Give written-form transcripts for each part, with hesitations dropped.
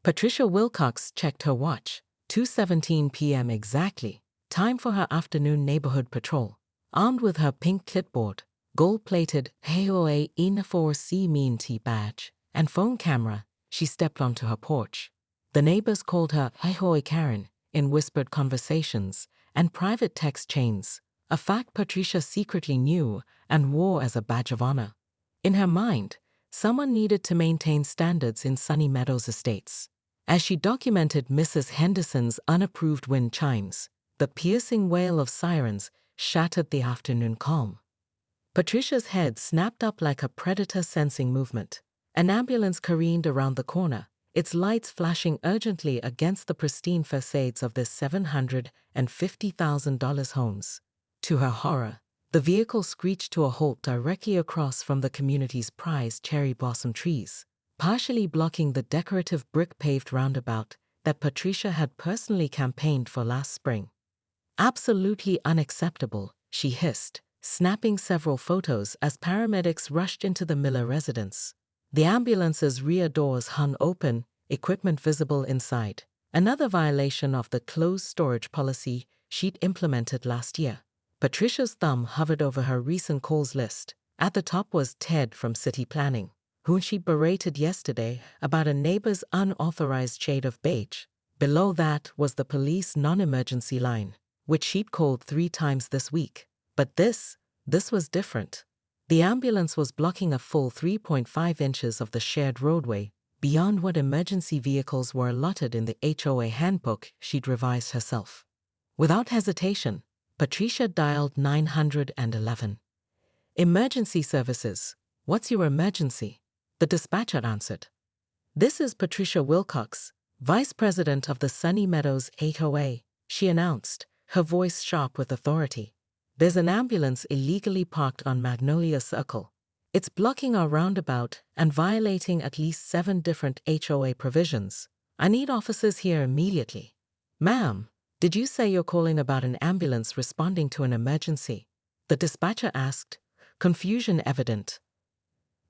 Patricia Wilcox checked her watch. 2:17 p.m. exactly. Time for her afternoon neighborhood patrol. Armed with her pink clipboard, gold-plated HOA E4C mean tea badge, and phone camera, she stepped onto her porch. The neighbors called her HOA Karen in whispered conversations and private text chains, a fact Patricia secretly knew and wore as a badge of honor. In her mind, someone needed to maintain standards in Sunny Meadows Estates. As she documented Mrs. Henderson's unapproved wind chimes, the piercing wail of sirens shattered the afternoon calm. Patricia's head snapped up like a predator sensing movement. An ambulance careened around the corner, its lights flashing urgently against the pristine facades of this $750,000 homes. To her horror, the vehicle screeched to a halt directly across from the community's prized cherry blossom trees, partially blocking the decorative brick-paved roundabout that Patricia had personally campaigned for last spring. "Absolutely unacceptable," she hissed, snapping several photos as paramedics rushed into the Miller residence. The ambulance's rear doors hung open, equipment visible inside, another violation of the closed storage policy she'd implemented last year. Patricia's thumb hovered over her recent calls list. At the top was Ted from City Planning, whom she berated yesterday about a neighbor's unauthorized shade of beige. Below that was the police non-emergency line, which she'd called 3 times this week. But this was different. The ambulance was blocking a full 3.5 inches of the shared roadway, beyond what emergency vehicles were allotted in the HOA handbook she'd revised herself. Without hesitation, Patricia dialed 911. "Emergency services. What's your emergency?" The dispatcher answered. "This is Patricia Wilcox, Vice President of the Sunny Meadows HOA," she announced, her voice sharp with authority. "There's an ambulance illegally parked on Magnolia Circle. It's blocking our roundabout and violating at least 7 different HOA provisions. I need officers here immediately." "Ma'am, did you say you're calling about an ambulance responding to an emergency?" the dispatcher asked, confusion evident.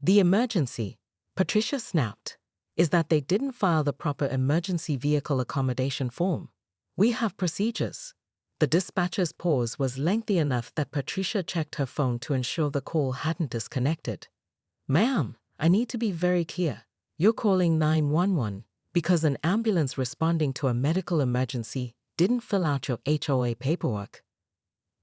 "The emergency," Patricia snapped, "is that they didn't file the proper emergency vehicle accommodation form. We have procedures." The dispatcher's pause was lengthy enough that Patricia checked her phone to ensure the call hadn't disconnected. "Ma'am, I need to be very clear. You're calling 911 because an ambulance responding to a medical emergency didn't fill out your HOA paperwork."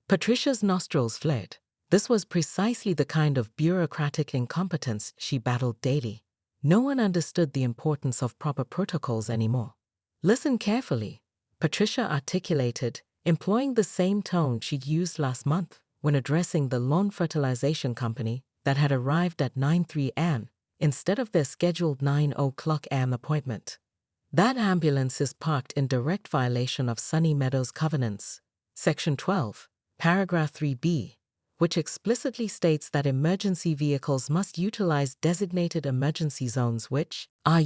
Patricia's nostrils flared. This was precisely the kind of bureaucratic incompetence she battled daily. No one understood the importance of proper protocols anymore. "Listen carefully," Patricia articulated, employing the same tone she'd used last month when addressing the lawn fertilization company that had arrived at 9:03 a.m. instead of their scheduled 9:00 a.m. appointment. "That ambulance is parked in direct violation of Sunny Meadows Covenants, Section 12, Paragraph 3b, which explicitly states that emergency vehicles must utilize designated emergency zones which are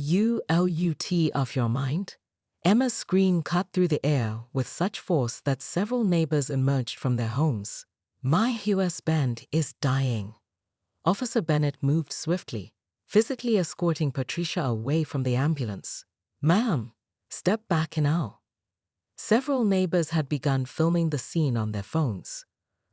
out of your mind?" Emma's scream cut through the air with such force that several neighbors emerged from their homes. "My husband is dying." Officer Bennett moved swiftly, physically escorting Patricia away from the ambulance. "Ma'am, step back now." Several neighbors had begun filming the scene on their phones.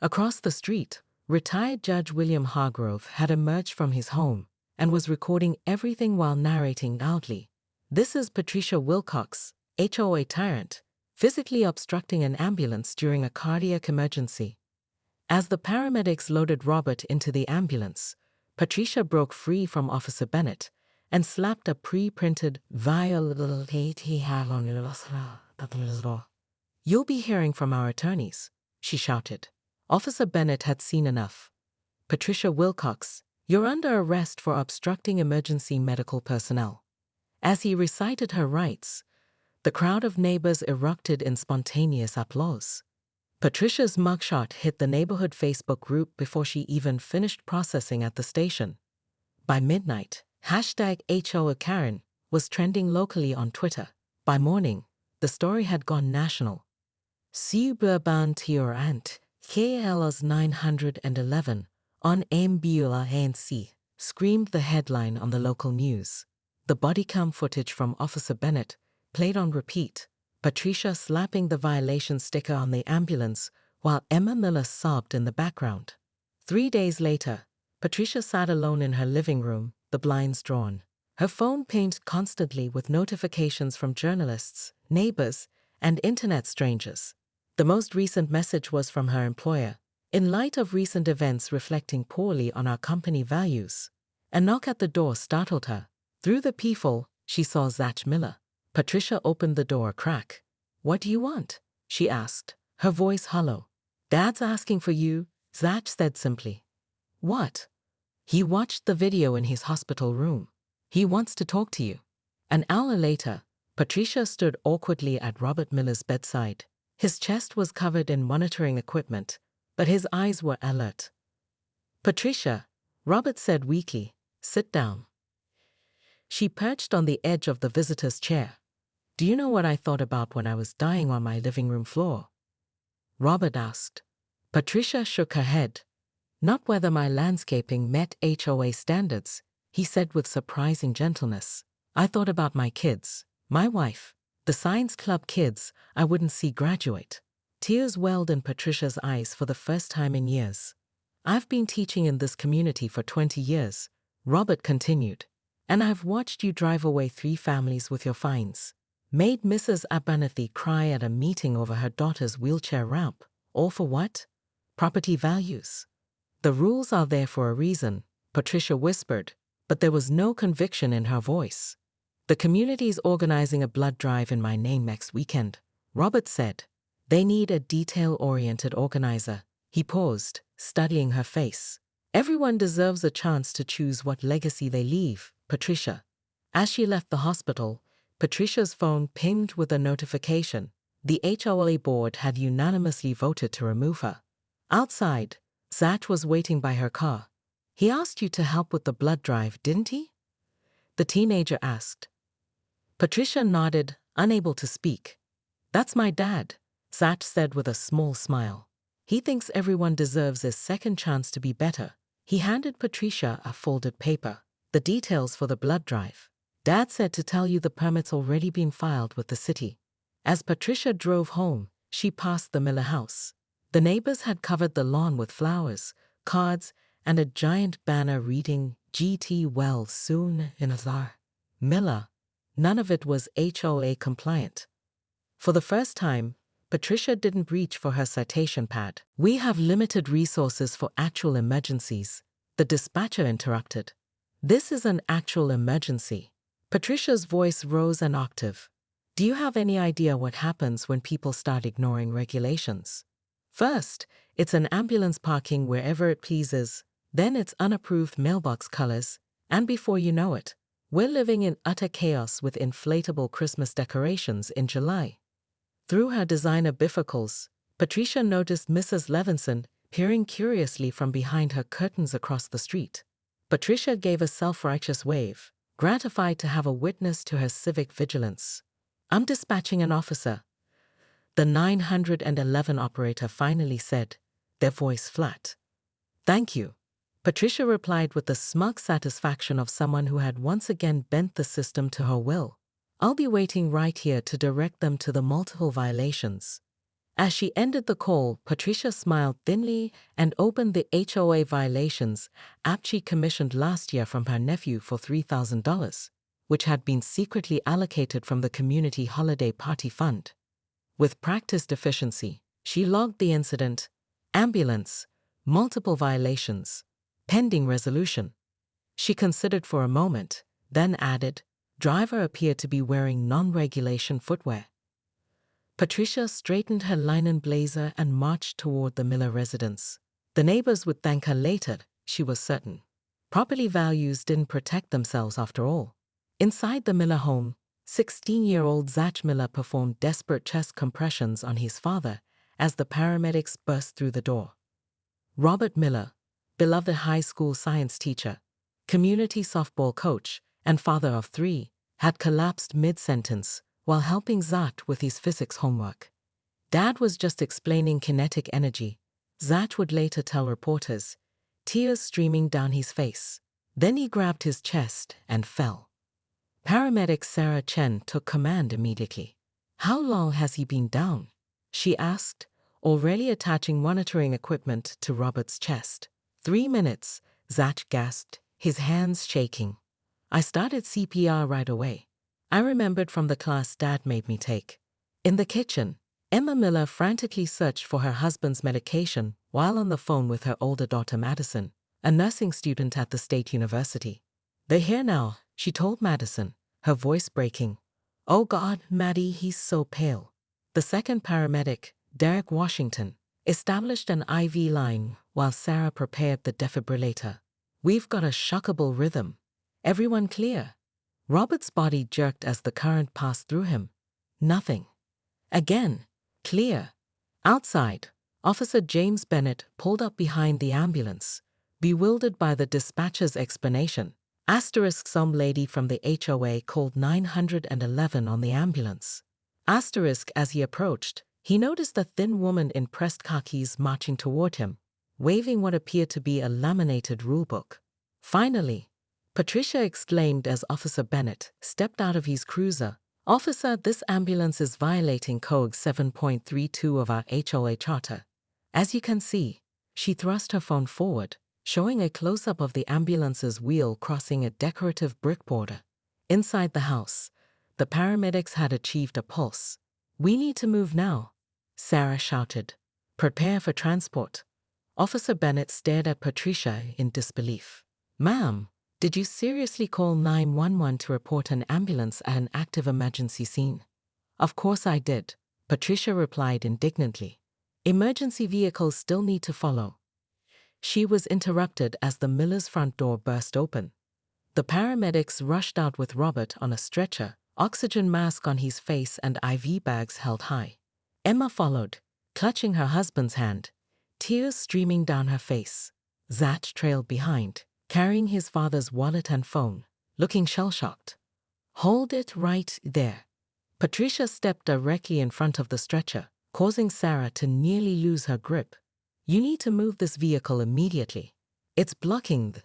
Across the street, retired Judge William Hargrove had emerged from his home and was recording everything while narrating loudly. "This is Patricia Wilcox, HOA tyrant, physically obstructing an ambulance during a cardiac emergency." As the paramedics loaded Robert into the ambulance, Patricia broke free from Officer Bennett and slapped a pre-printed "You'll be hearing from our attorneys," she shouted. Officer Bennett had seen enough. "Patricia Wilcox, you're under arrest for obstructing emergency medical personnel." As he recited her rights, the crowd of neighbors erupted in spontaneous applause. Patricia's mugshot hit the neighborhood Facebook group before she even finished processing at the station. By midnight, #HOA Karen was trending locally on Twitter. By morning, the story had gone national. "Suburban Tirant, KL's 911, on Ambula ANC," screamed the headline on the local news. The bodycam footage from Officer Bennett played on repeat, Patricia slapping the violation sticker on the ambulance while Emma Miller sobbed in the background. 3 days later, Patricia sat alone in her living room, the blinds drawn. Her phone pinged constantly with notifications from journalists, neighbors, and internet strangers. The most recent message was from her employer. In light of recent events reflecting poorly on our company values, a knock at the door startled her. Through the peephole, she saw Zach Miller. Patricia opened the door a crack. "What do you want?" she asked, her voice hollow. "Dad's asking for you," Zach said simply. "What?" "He watched the video in his hospital room. He wants to talk to you." An hour later, Patricia stood awkwardly at Robert Miller's bedside. His chest was covered in monitoring equipment, but his eyes were alert. "Patricia," Robert said weakly, "sit down." She perched on the edge of the visitor's chair. "Do you know what I thought about when I was dying on my living room floor?" Robert asked. Patricia shook her head. "Not whether my landscaping met HOA standards," he said with surprising gentleness. "I thought about my kids, my wife, the science club kids I wouldn't see graduate." Tears welled in Patricia's eyes for the first time in years. "I've been teaching in this community for 20 years, Robert continued, "and I've watched you drive away 3 families with your fines. Made Mrs. Abernathy cry at a meeting over her daughter's wheelchair ramp. All for what? Property values." "The rules are there for a reason," Patricia whispered, but there was no conviction in her voice. "The community's organizing a blood drive in my name next weekend," Robert said. "They need a detail-oriented organizer." He paused, studying her face. "Everyone deserves a chance to choose what legacy they leave, Patricia." As she left the hospital, Patricia's phone pinged with a notification. The HOA board had unanimously voted to remove her. Outside, Zach was waiting by her car. "He asked you to help with the blood drive, didn't he?" the teenager asked. Patricia nodded, unable to speak. "That's my dad," Zach said with a small smile. "He thinks everyone deserves a second chance to be better." He handed Patricia a folded paper. "The details for the blood drive. Dad said to tell you the permit's already been filed with the city." As Patricia drove home, she passed the Miller house. The neighbors had covered the lawn with flowers, cards, and a giant banner reading, "GT well soon in Azar." Miller. None of it was HOA compliant. For the first time, Patricia didn't reach for her citation pad. "We have limited resources for actual emergencies," the dispatcher interrupted. "This is an actual emergency." Patricia's voice rose an octave. "Do you have any idea what happens when people start ignoring regulations? First, it's an ambulance parking wherever it pleases, then it's unapproved mailbox colors, and before you know it, we're living in utter chaos with inflatable Christmas decorations in July." Through her designer bifocals, Patricia noticed Mrs. Levinson peering curiously from behind her curtains across the street. Patricia gave a self-righteous wave, gratified to have a witness to her civic vigilance. "I'm dispatching an officer," the 911 operator finally said, their voice flat. "Thank you," Patricia replied with the smug satisfaction of someone who had once again bent the system to her will. "I'll be waiting right here to direct them to the multiple violations." As she ended the call, Patricia smiled thinly and opened the HOA violations app she commissioned last year from her nephew for $3,000, which had been secretly allocated from the community holiday party fund. With practiced efficiency, she logged the incident: ambulance, multiple violations, pending resolution. She considered for a moment, then added, driver appeared to be wearing non-regulation footwear. Patricia straightened her linen blazer and marched toward the Miller residence. The neighbors would thank her later, she was certain. Property values didn't protect themselves after all. Inside the Miller home, 16-year-old Zach Miller performed desperate chest compressions on his father as the paramedics burst through the door. Robert Miller, beloved high school science teacher, community softball coach, and father of 3, had collapsed mid-sentence while helping Zach with his physics homework. Dad was just explaining kinetic energy, Zach would later tell reporters, tears streaming down his face. Then he grabbed his chest and fell. Paramedic Sarah Chen took command immediately. "How long has he been down?" she asked, already attaching monitoring equipment to Robert's chest. 3 minutes, Zach gasped, his hands shaking. "I started CPR right away. I remembered from the class Dad made me take." In the kitchen, Emma Miller frantically searched for her husband's medication while on the phone with her older daughter Madison, a nursing student at the State University. "They're here now," she told Madison, her voice breaking. "Oh God, Maddie, he's so pale." The second paramedic, Derek Washington, established an IV line while Sarah prepared the defibrillator. "We've got a shockable rhythm. Everyone clear?" Robert's body jerked as the current passed through him. Nothing. Again. Clear. Outside, Officer James Bennett pulled up behind the ambulance, bewildered by the dispatcher's explanation. Some lady from the HOA called 911 on the ambulance. As he approached, he noticed a thin woman in pressed khakis marching toward him, waving what appeared to be a laminated rulebook. Finally, Patricia exclaimed as Officer Bennett stepped out of his cruiser, "Officer, this ambulance is violating Code 7.32 of our HOA charter." As you can see, she thrust her phone forward, showing a close-up of the ambulance's wheel crossing a decorative brick border. Inside the house, the paramedics had achieved a pulse. "We need to move now," Sarah shouted. "Prepare for transport." Officer Bennett stared at Patricia in disbelief. "Ma'am, did you seriously call 911 to report an ambulance at an active emergency scene?" "Of course I did," Patricia replied indignantly. "Emergency vehicles still need to follow." She was interrupted as the Miller's front door burst open. The paramedics rushed out with Robert on a stretcher, oxygen mask on his face and IV bags held high. Emma followed, clutching her husband's hand, tears streaming down her face. Zach trailed behind, carrying his father's wallet and phone, looking shell-shocked. "Hold it right there." Patricia stepped directly in front of the stretcher, causing Sarah to nearly lose her grip. "You need to move this vehicle immediately. It's blocking the